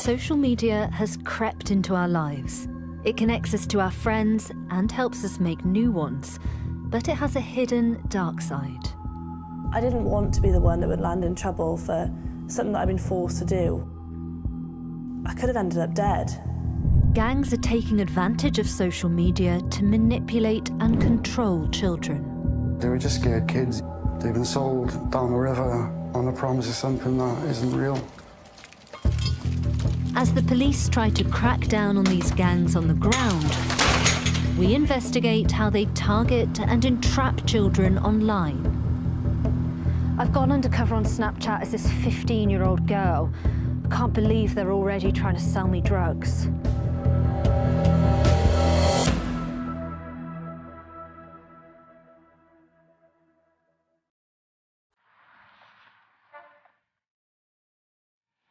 Social media has crept into our lives. It connects us to our friends and helps us make new ones, but it has a hidden dark side. I didn't want to be the one that would land in trouble for something that I'd been forced to do. I could have ended up dead. Gangs are taking advantage of social media to manipulate and control children. They were just scared kids. They've been sold down the river on the promise of something that isn't real. As the police try to crack down on these gangs on the ground, we investigate how they target and entrap children online. I've gone undercover on Snapchat as this 15-year-old girl. I can't believe they're already trying to sell me drugs.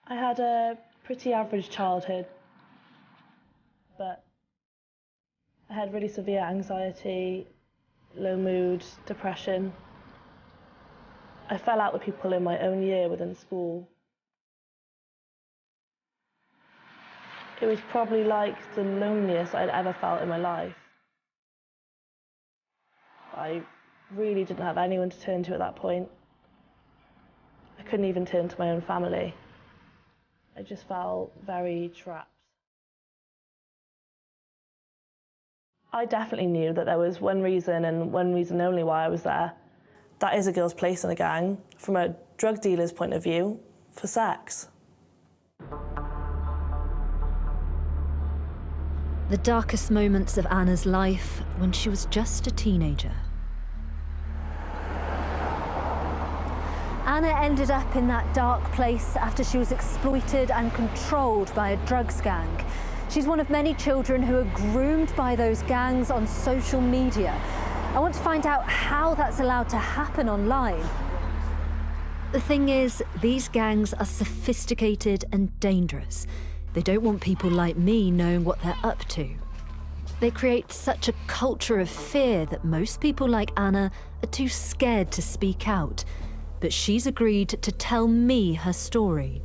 I had a pretty average childhood, but I had really severe anxiety, low mood, depression. I fell out with people in my own year within school. It was probably like the loneliest I'd ever felt in my life. I really didn't have anyone to turn to at that point. I couldn't even turn to my own family. I just felt very trapped. I definitely knew that there was one reason and one reason only why I was there. That is a girl's place in a gang, from a drug dealer's point of view, for sex. The darkest moments of Anna's life when she was just a teenager. Anna ended up in that dark place after she was exploited and controlled by a drugs gang. She's one of many children who are groomed by those gangs on social media. I want to find out how that's allowed to happen online. The thing is, these gangs are sophisticated and dangerous. They don't want people like me knowing what they're up to. They create such a culture of fear that most people like Anna are too scared to speak out. But she's agreed to tell me her story.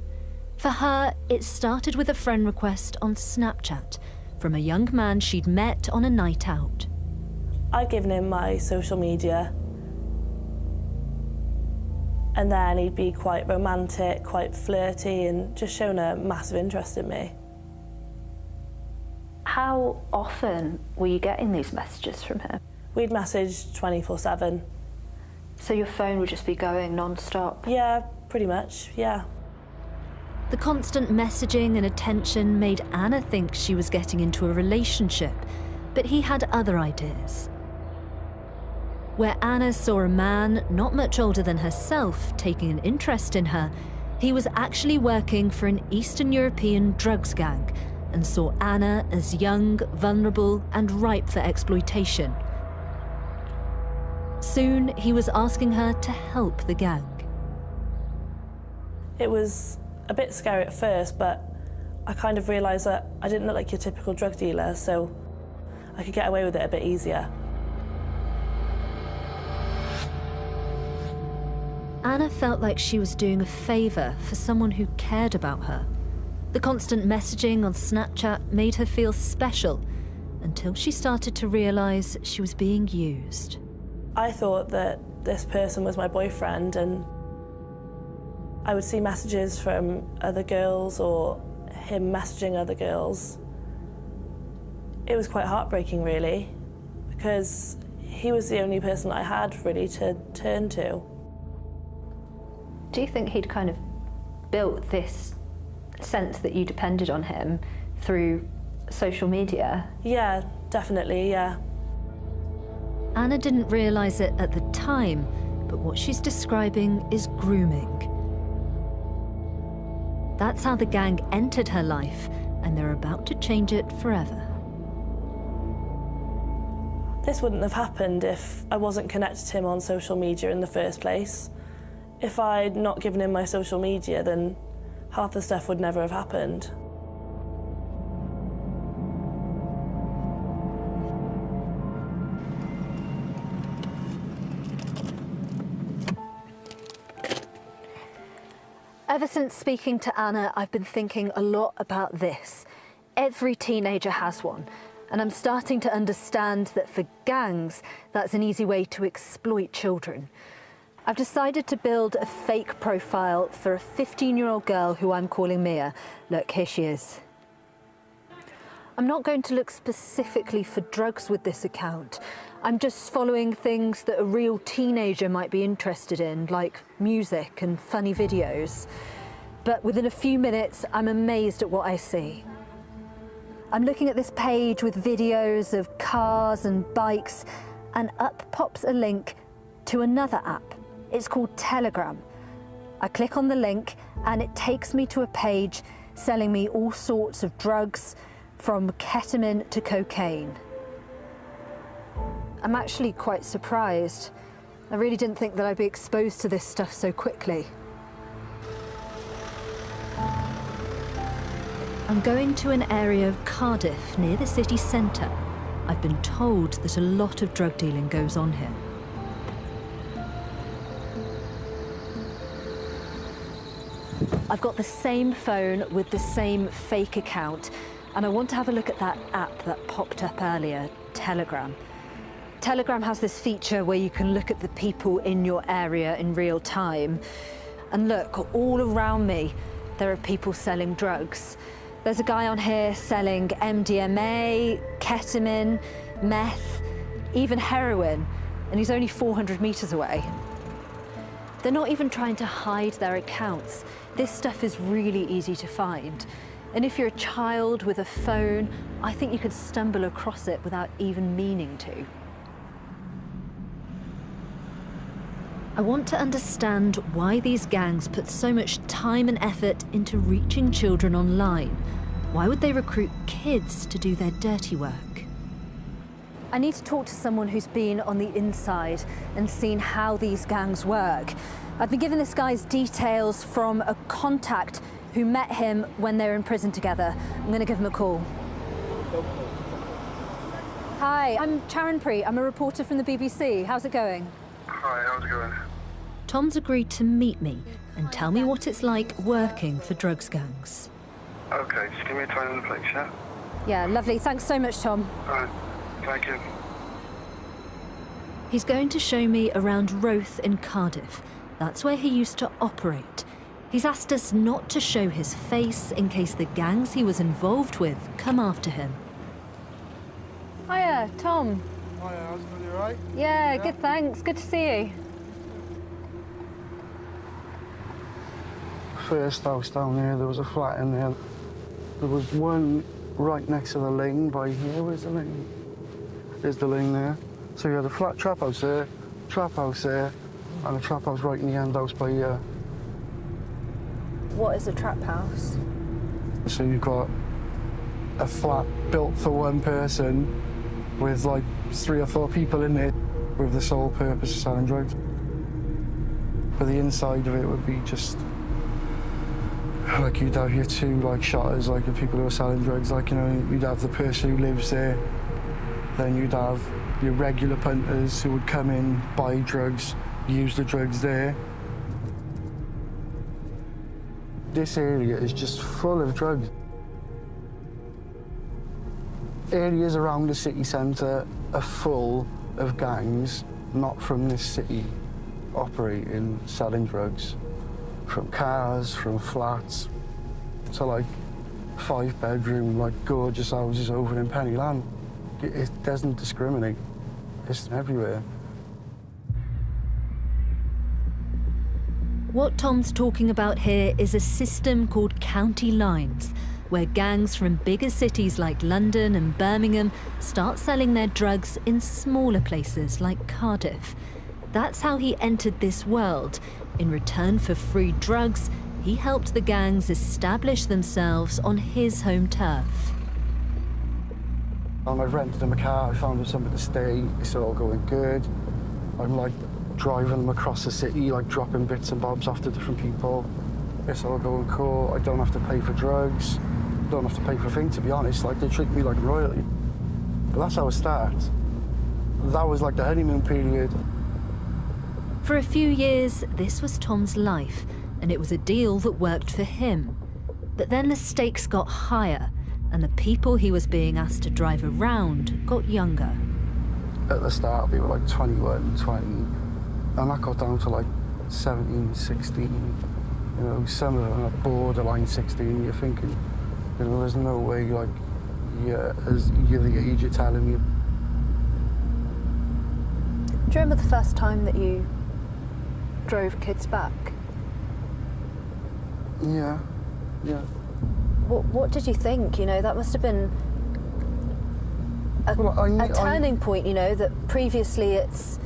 For her, it started with a friend request on Snapchat from a young man she'd met on a night out. I'd given him my social media, and then he'd be quite romantic, quite flirty, and just shown a massive interest in me. How often were you getting these messages from him? We'd message 24/7. So your phone would just be going non-stop? Yeah, pretty much, yeah. The constant messaging and attention made Anna think she was getting into a relationship, but he had other ideas. Where Anna saw a man not much older than herself taking an interest in her, he was actually working for an Eastern European drugs gang and saw Anna as young, vulnerable, and ripe for exploitation. Soon, he was asking her to help the gang. It was a bit scary at first, but I kind of realised that I didn't look like your typical drug dealer, so I could get away with it a bit easier. Anna felt like she was doing a favour for someone who cared about her. The constant messaging on Snapchat made her feel special, until she started to realise she was being used. I thought that this person was my boyfriend, and I would see messages from other girls or him messaging other girls. It was quite heartbreaking, really, because he was the only person I had really to turn to. Do you think he'd kind of built this sense that you depended on him through social media? Yeah, definitely, yeah. Anna didn't realise it at the time, but what she's describing is grooming. That's how the gang entered her life, and they're about to change it forever. This wouldn't have happened if I wasn't connected to him on social media in the first place. If I'd not given him my social media, then half the stuff would never have happened. Ever since speaking to Anna, I've been thinking a lot about this. Every teenager has one, and I'm starting to understand that for gangs, that's an easy way to exploit children. I've decided to build a fake profile for a 15-year-old girl who I'm calling Mia. Look, here she is. I'm not going to look specifically for drugs with this account. I'm just following things that a real teenager might be interested in, like music and funny videos. But within a few minutes, I'm amazed at what I see. I'm looking at this page with videos of cars and bikes, and up pops a link to another app. It's called Telegram. I click on the link and it takes me to a page selling me all sorts of drugs, from ketamine to cocaine. I'm actually quite surprised. I really didn't think that I'd be exposed to this stuff so quickly. I'm going to an area of Cardiff near the city centre. I've been told that a lot of drug dealing goes on here. I've got the same phone with the same fake account, and I want to have a look at that app that popped up earlier, Telegram. Telegram has this feature where you can look at the people in your area in real time. And look, all around me, there are people selling drugs. There's a guy on here selling MDMA, ketamine, meth, even heroin, and he's only 400 meters away. They're not even trying to hide their accounts. This stuff is really easy to find. And if you're a child with a phone, I think you could stumble across it without even meaning to. I want to understand why these gangs put so much time and effort into reaching children online. Why would they recruit kids to do their dirty work? I need to talk to someone who's been on the inside and seen how these gangs work. I've been given this guy's details from a contact who met him when they were in prison together. I'm going to give him a call. Hi, I'm Charanpreet. I'm a reporter from the BBC. How's it going? Hi, how's it going? Tom's agreed to meet me and tell me what it's like working for drugs gangs. Okay, just give me a time and a place, yeah? Yeah, lovely. Thanks so much, Tom. All right, thank you. He's going to show me around Roath in Cardiff. That's where he used to operate. He's asked us not to show his face in case the gangs he was involved with come after him. Hiya, Tom. Hiya, how's it going? You all right? Yeah, good, thanks. Good to see you. First house down here, there was a flat in there. There was one right next to the lane by here. Where's the lane? There's the lane there. So you had a flat trap house there, and a trap house right in the end house by here. What is a trap house? So you've got a flat built for one person with like 3 or 4 people in it with the sole purpose of selling drugs. But the inside of it would be just like you'd have your 2 like shotters, like the people who are selling drugs, like, you know, you'd have the person who lives there, then you'd have your regular punters who would come in, buy drugs, use the drugs there. This area is just full of drugs. Areas around the city centre are full of gangs, not from this city, operating, selling drugs. From cars, from flats, to like 5-bedroom, like gorgeous houses over in Pennyland. It doesn't discriminate. It's everywhere. What Tom's talking about here is a system called county lines, where gangs from bigger cities like London and Birmingham start selling their drugs in smaller places like Cardiff. That's how he entered this world. In return for free drugs, he helped the gangs establish themselves on his home turf. I've rented them a car, I found them somewhere to stay, it's all going good. I'm like driving them across the city, like dropping bits and bobs off to different people. It's all going cool, I don't have to pay for drugs, don't have to pay for a thing, to be honest. Like, they treat me like royalty. But that's how it starts. That was like the honeymoon period. For a few years, this was Tom's life. and it was a deal that worked for him. But then the stakes got higher, and the people he was being asked to drive around got younger. At the start, we were like 21, 20, and that got down to like 17, 16. You know, some of them are borderline 16. You're thinking, you know, there's no way, like, you're the age you're telling me. Do you remember the first time that you drove kids back? Yeah. What did you think? You know, that must have been a turning point. You know, that previously it's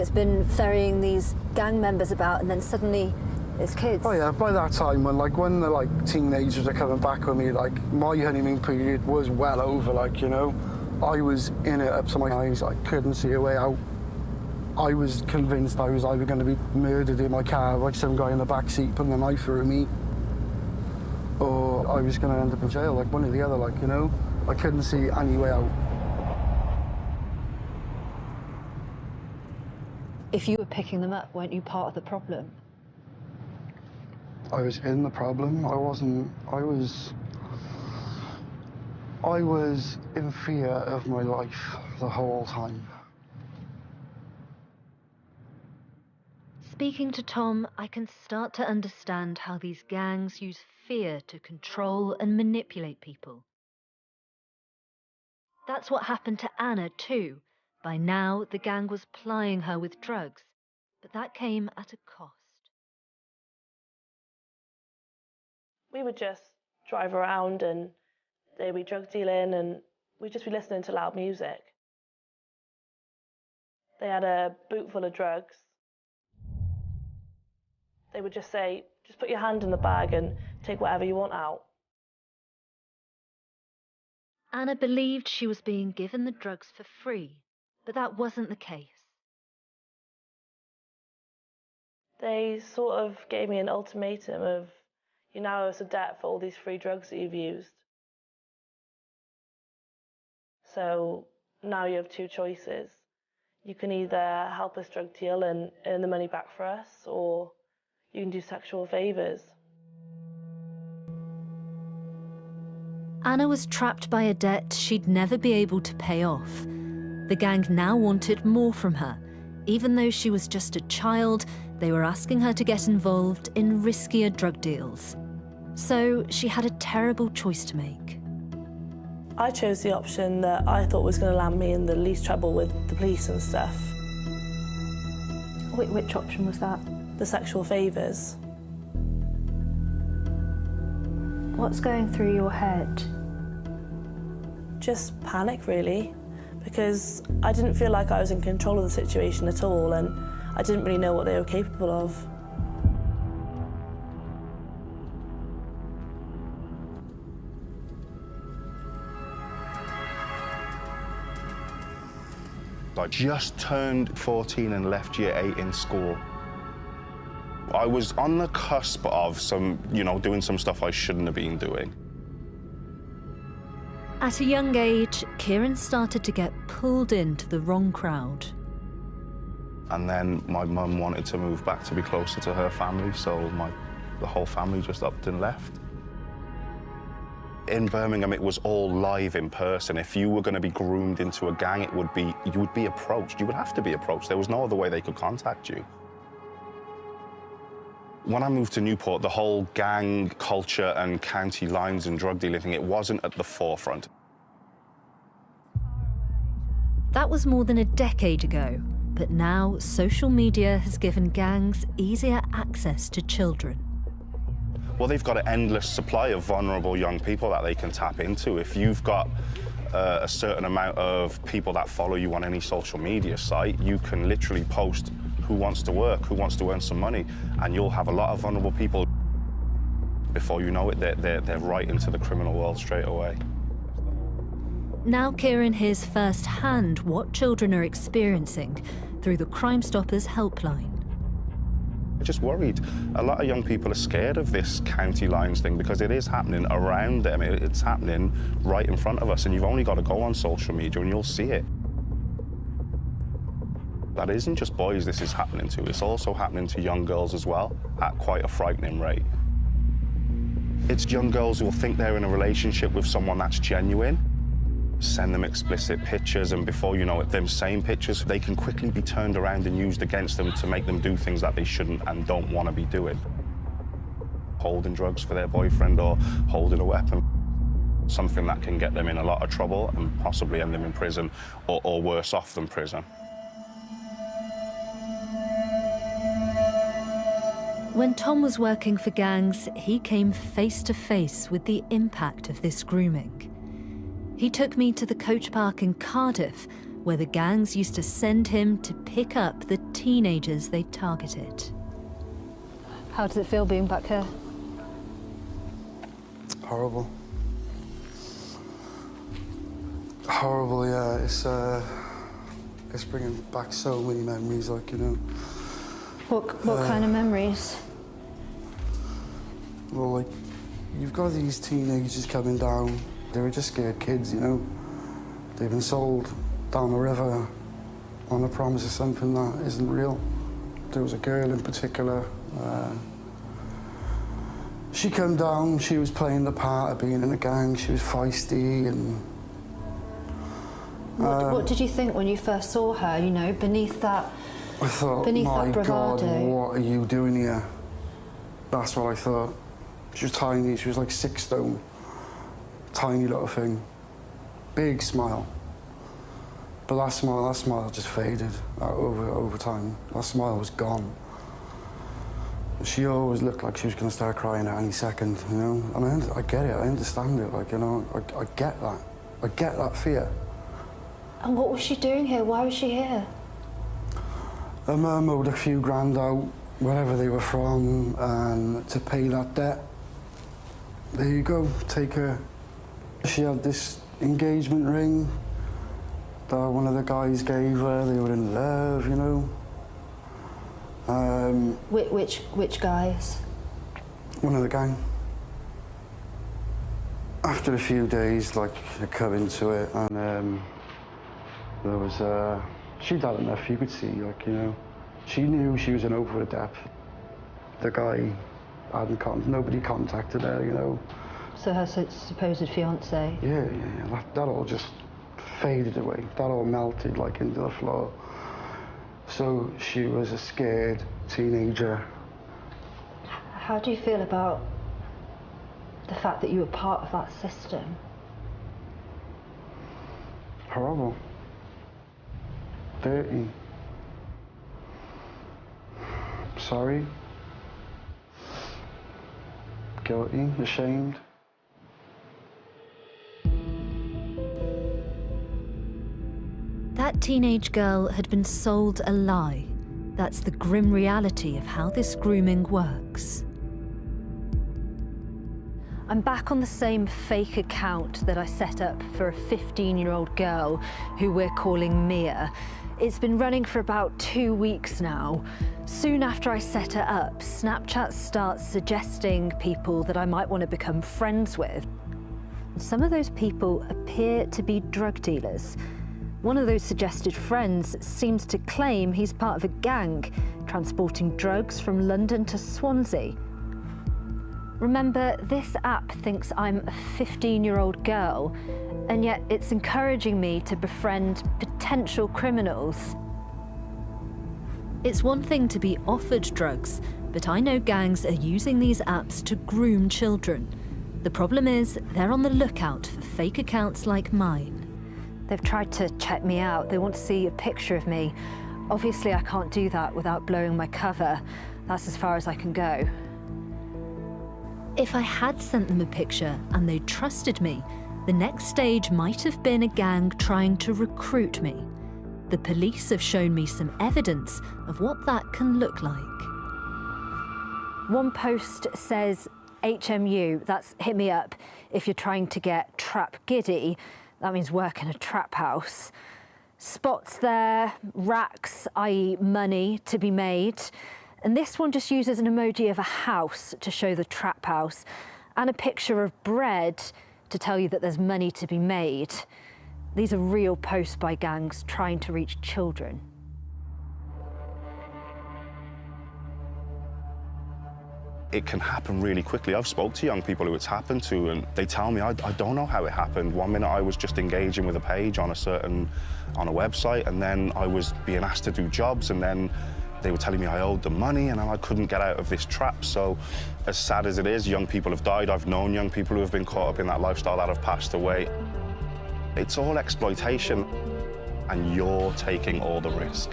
been ferrying these gang members about, and then suddenly it's kids. Oh yeah, by that time when the like teenagers are coming back with me, like my honeymoon period was well over. Like, you know, I was in it up to my eyes. I couldn't see a way out. I was convinced I was either going to be murdered in my car by some guy in the back seat putting a knife through me, or I was going to end up in jail, like one or the other, like, you know. I couldn't see any way out. If you were picking them up, weren't you part of the problem? I was in the problem. I was in fear of my life the whole time. Speaking to Tom, I can start to understand how these gangs use fear to control and manipulate people. That's what happened to Anna too. By now, the gang was plying her with drugs, but that came at a cost. We would just drive around and they'd be drug dealing and we'd just be listening to loud music. They had a boot full of drugs. They would just say, just put your hand in the bag and take whatever you want out. Anna believed she was being given the drugs for free, but that wasn't the case. They sort of gave me an ultimatum of, you now owe us a debt for all these free drugs that you've used. So now you have two choices. You can either help us drug deal and earn the money back for us, or you can do sexual favours. Anna was trapped by a debt she'd never be able to pay off. The gang now wanted more from her. Even though she was just a child, they were asking her to get involved in riskier drug deals. So she had a terrible choice to make. I chose the option that I thought was going to land me in the least trouble with the police and stuff. Which option was that? The sexual favours. What's going through your head? Just panic, really, because I didn't feel like I was in control of the situation at all, and I didn't really know what they were capable of. I just turned 14 and left year 8 in school. I was on the cusp of doing some stuff I shouldn't have been doing. At a young age, Kieran started to get pulled into the wrong crowd. And then my mum wanted to move back to be closer to her family, so the whole family just upped and left. In Birmingham, it was all live in person. If you were going to be groomed into a gang, you would be approached. You would have to be approached. There was no other way they could contact you. When I moved to Newport, the whole gang culture and county lines and drug dealing thing, it wasn't at the forefront. That was more than a decade ago, but now social media has given gangs easier access to children. Well, they've got an endless supply of vulnerable young people that they can tap into. If you've got a certain amount of people that follow you on any social media site, you can literally post who wants to work, who wants to earn some money, and you'll have a lot of vulnerable people. Before you know it, they're right into the criminal world straight away. Now Kieran hears firsthand what children are experiencing through the Crime Stoppers helpline. I'm just worried. A lot of young people are scared of this county lines thing because it is happening around them. It's happening right in front of us, and you've only got to go on social media and you'll see it. That isn't just boys this is happening to, it's also happening to young girls as well, at quite a frightening rate. It's young girls who will think they're in a relationship with someone that's genuine, send them explicit pictures, and before you know it, them same pictures, they can quickly be turned around and used against them to make them do things that they shouldn't and don't want to be doing. Holding drugs for their boyfriend or holding a weapon. Something that can get them in a lot of trouble and possibly end them in prison or worse off than prison. When Tom was working for gangs, he came face to face with the impact of this grooming. He took me to the coach park in Cardiff, where the gangs used to send him to pick up the teenagers they targeted. How does it feel being back here? Horrible. Horrible, yeah. It's bringing back so many memories, like, you know. What kind of memories? Well, like, you've got these teenagers coming down. They were just scared kids, you know. They've been sold down the river on the promise of something that isn't real. There was a girl in particular. She came down, she was playing the part of being in a gang. She was feisty and... What did you think when you first saw her, you know, beneath that... I thought, beneath my that bravado. God, what are you doing here? That's what I thought. She was tiny, she was like 6 stone. Tiny little thing. Big smile. But that smile just faded over time. That smile was gone. She always looked like she was going to start crying at any second, you know? And I get it, I understand it, like, you know, I get that. I get that fear. And what was she doing here? Why was she here? Her mum owed a few grand out, wherever they were from, and to pay that debt. There you go, take her. She had this engagement ring that one of the guys gave her. They were in love, you know. Which guys? One of the gang. After a few days, like, I come into it, and there was she'd had enough, you could see, like, you know. She knew she was in over the depth. The guy nobody contacted her, you know. So her supposed fiancé? Yeah, that all just faded away. That all melted, like, into the floor. So she was a scared teenager. How do you feel about the fact that you were part of that system? Horrible. Dirty. Sorry. Guilty, ashamed. That teenage girl had been sold a lie. That's the grim reality of how this grooming works. I'm back on the same fake account that I set up for a 15-year-old girl who we're calling Mia. It's been running for about 2 weeks now. Soon after I set it up, Snapchat starts suggesting people that I might want to become friends with. Some of those people appear to be drug dealers. One of those suggested friends seems to claim he's part of a gang transporting drugs from London to Swansea. Remember, this app thinks I'm a 15-year-old girl, and yet it's encouraging me to befriend potential criminals. It's one thing to be offered drugs, but I know gangs are using these apps to groom children. The problem is, they're on the lookout for fake accounts like mine. They've tried to check me out. They want to see a picture of me. Obviously, I can't do that without blowing my cover. That's as far as I can go. If I had sent them a picture and they trusted me, the next stage might have been a gang trying to recruit me. The police have shown me some evidence of what that can look like. One post says, HMU, that's hit me up if you're trying to get trap giddy. That means work in a trap house. Spots there, racks, i.e. money to be made. And this one just uses an emoji of a house to show the trap house and a picture of bread to tell you that there's money to be made. These are real posts by gangs trying to reach children. It can happen really quickly. I've spoke to young people who it's happened to, and they tell me, I don't know how it happened. One minute I was just engaging with a page on a website, and then I was being asked to do jobs, and then they were telling me I owed them money, and I couldn't get out of this trap. So, as sad as it is, young people have died. I've known young people who have been caught up in that lifestyle that have passed away. It's all exploitation, and you're taking all the risk.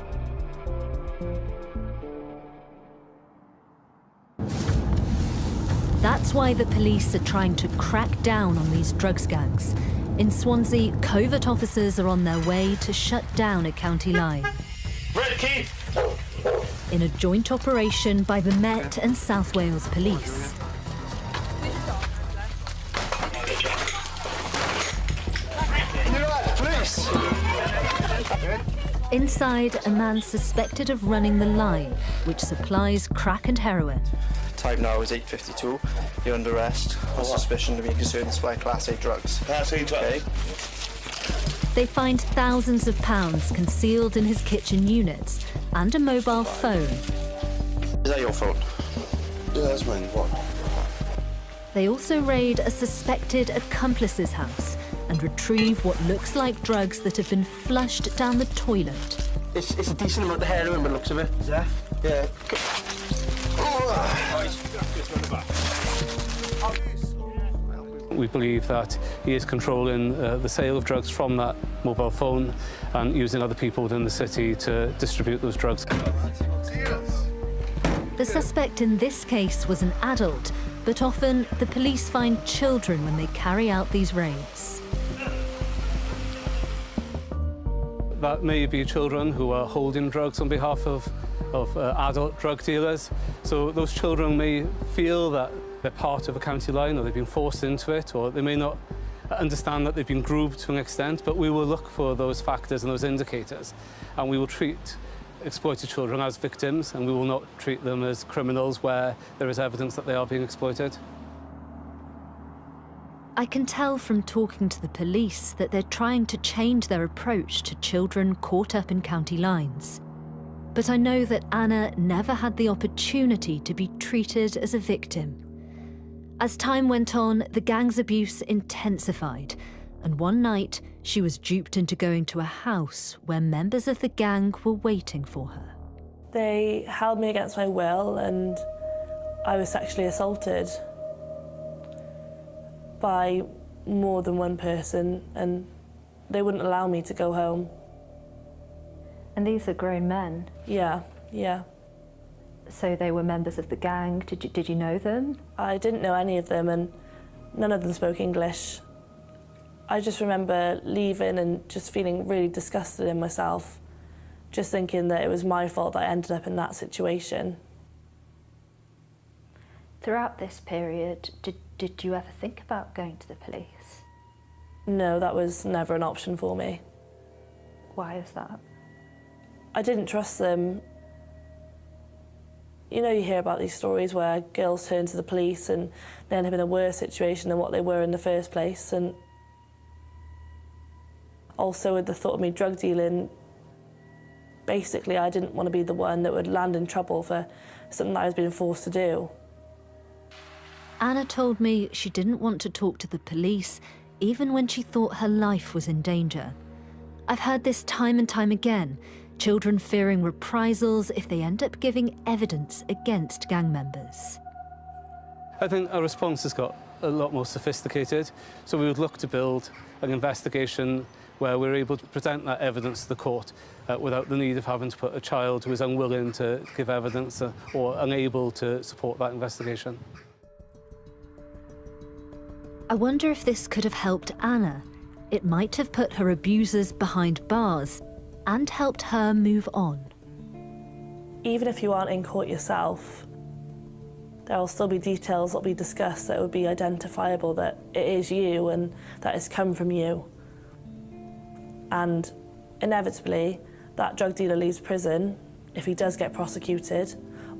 That's why the police are trying to crack down on these drugs gangs. In Swansea, covert officers are on their way to shut down a county line. Ready, Keith? In a joint operation by the Met and South Wales Police. Inside, a man suspected of running the line, which supplies crack and heroin. Time now is 8:52. You're under arrest on suspicion of being concerned with supply Class A drugs. Class A drugs. Okay. They find thousands of pounds concealed in his kitchen units and a mobile phone. Is that your phone? Yeah, that's mine. What? They also raid a suspected accomplice's house and retrieve what looks like drugs that have been flushed down the toilet. It's a decent amount of heroin, but looks of it. Zeph? Yeah. We believe that he is controlling the sale of drugs from that mobile phone and using other people within the city to distribute those drugs. The suspect in this case was an adult, but often the police find children when they carry out these raids. That may be children who are holding drugs on behalf of adult drug dealers. So those children may feel that they're part of a county line, or they've been forced into it, or they may not understand that they've been groomed to an extent, but we will look for those factors and those indicators, and we will treat exploited children as victims, and we will not treat them as criminals where there is evidence that they are being exploited. I can tell from talking to the police that they're trying to change their approach to children caught up in county lines. But I know that Anna never had the opportunity to be treated as a victim. As time went on, the gang's abuse intensified, and one night she was duped into going to a house where members of the gang were waiting for her. They held me against my will, and I was sexually assaulted by more than one person, and they wouldn't allow me to go home. And these are grown men? Yeah. So they were members of the gang. Did you know them? I didn't know any of them, and none of them spoke English. I just remember leaving and just feeling really disgusted in myself, just thinking that it was my fault that I ended up in that situation. Throughout this period, did you ever think about going to the police? No, that was never an option for me. Why is that? I didn't trust them. You know, you hear about these stories where girls turn to the police and they end up in a worse situation than what they were in the first place. And also with the thought of me drug dealing, basically I didn't want to be the one that would land in trouble for something that I was being forced to do. Anna told me she didn't want to talk to the police, even when she thought her life was in danger. I've heard this time and time again, children fearing reprisals if they end up giving evidence against gang members. I think our response has got a lot more sophisticated, so we would look to build an investigation where we're able to present that evidence to the court without the need of having to put a child who is unwilling to give evidence or unable to support that investigation. I wonder if this could have helped Anna. It might have put her abusers behind bars and helped her move on. Even if you aren't in court yourself, there will still be details that will be discussed that would be identifiable that it is you and that has come from you. And inevitably, that drug dealer leaves prison. If he does get prosecuted,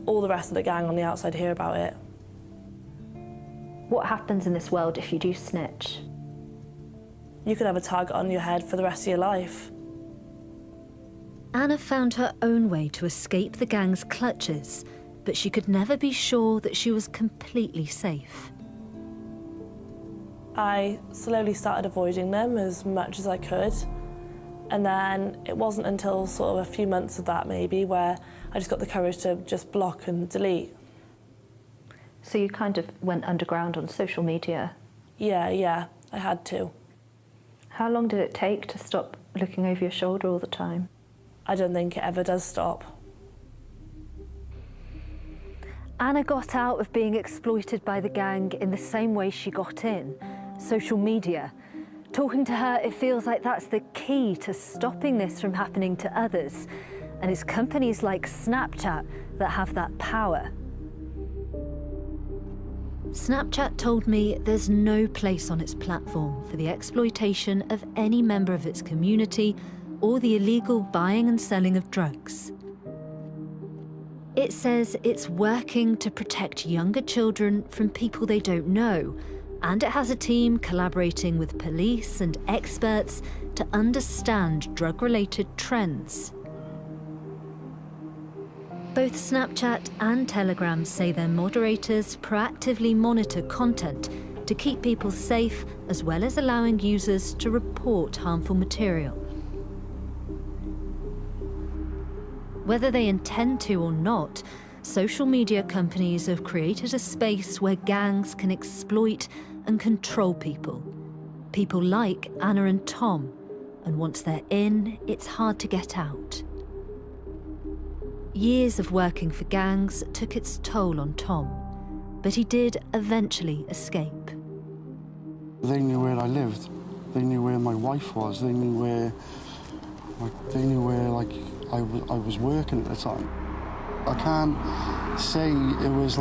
all the rest of the gang on the outside hear about it. What happens in this world if you do snitch? You could have a target on your head for the rest of your life. Anna found her own way to escape the gang's clutches. but she could never be sure that she was completely safe. I slowly started avoiding them as much as I could. And then it wasn't until sort of a few months of that maybe where I just got the courage to just block and delete. So you kind of went underground on social media? Yeah, I had to. How long did it take to stop looking over your shoulder all the time? I don't think it ever does stop. Anna got out of being exploited by the gang in the same way she got in, social media. Talking to her, it feels like that's the key to stopping this from happening to others. And it's companies like Snapchat that have that power. Snapchat told me there's no place on its platform for the exploitation of any member of its community or the illegal buying and selling of drugs. It says it's working to protect younger children from people they don't know, and it has a team collaborating with police and experts to understand drug-related trends. Both Snapchat and Telegram say their moderators proactively monitor content to keep people safe, as well as allowing users to report harmful material. Whether they intend to or not, social media companies have created a space where gangs can exploit and control people. People like Anna and Tom, and once they're in, it's hard to get out. Years of working for gangs took its toll on Tom, but he did eventually escape. They knew where I lived. They knew where my wife was. They knew where I was working at the time. I can't say it was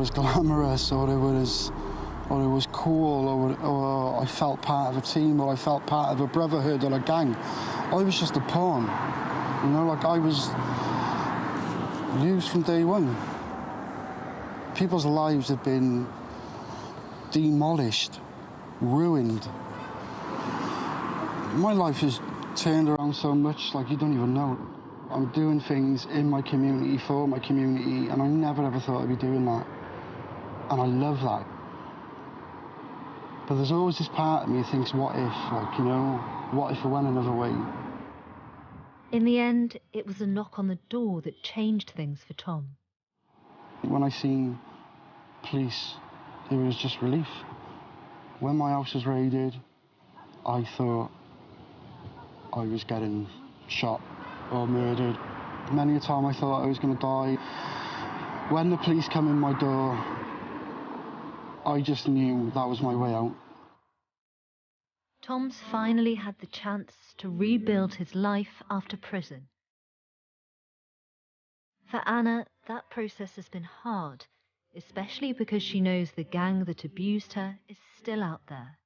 glamorous or it was cool or I felt part of a team or I felt part of a brotherhood or a gang. I was just a pawn. You know, like I was used from day one. People's lives have been demolished, ruined. My life has turned around so much, like you don't even know. I'm doing things in my community, for my community, and I never ever thought I'd be doing that. And I love that. But there's always this part of me that thinks, what if, like, you know, what if I went another way? In the end, it was a knock on the door that changed things for Tom. When I seen police, it was just relief. When my house was raided, I thought I was getting shot or murdered. Many a time I thought I was going to die. When the police come in my door, I just knew that was my way out. Tom's finally had the chance to rebuild his life after prison. For Anna, that process has been hard, especially because she knows the gang that abused her is still out there.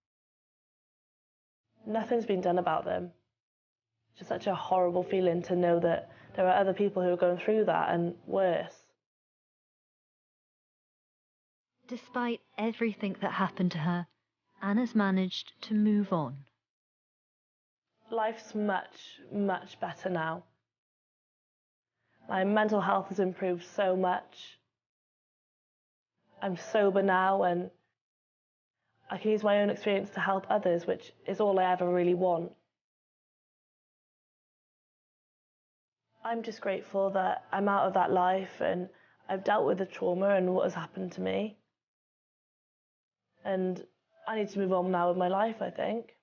Nothing's been done about them. It's just such a horrible feeling to know that there are other people who are going through that and worse. Despite everything that happened to her, Anna's managed to move on. Life's much, much better now. My mental health has improved so much. I'm sober now and I can use my own experience to help others, which is all I ever really want. I'm just grateful that I'm out of that life and I've dealt with the trauma and what has happened to me. And I need to move on now with my life, I think.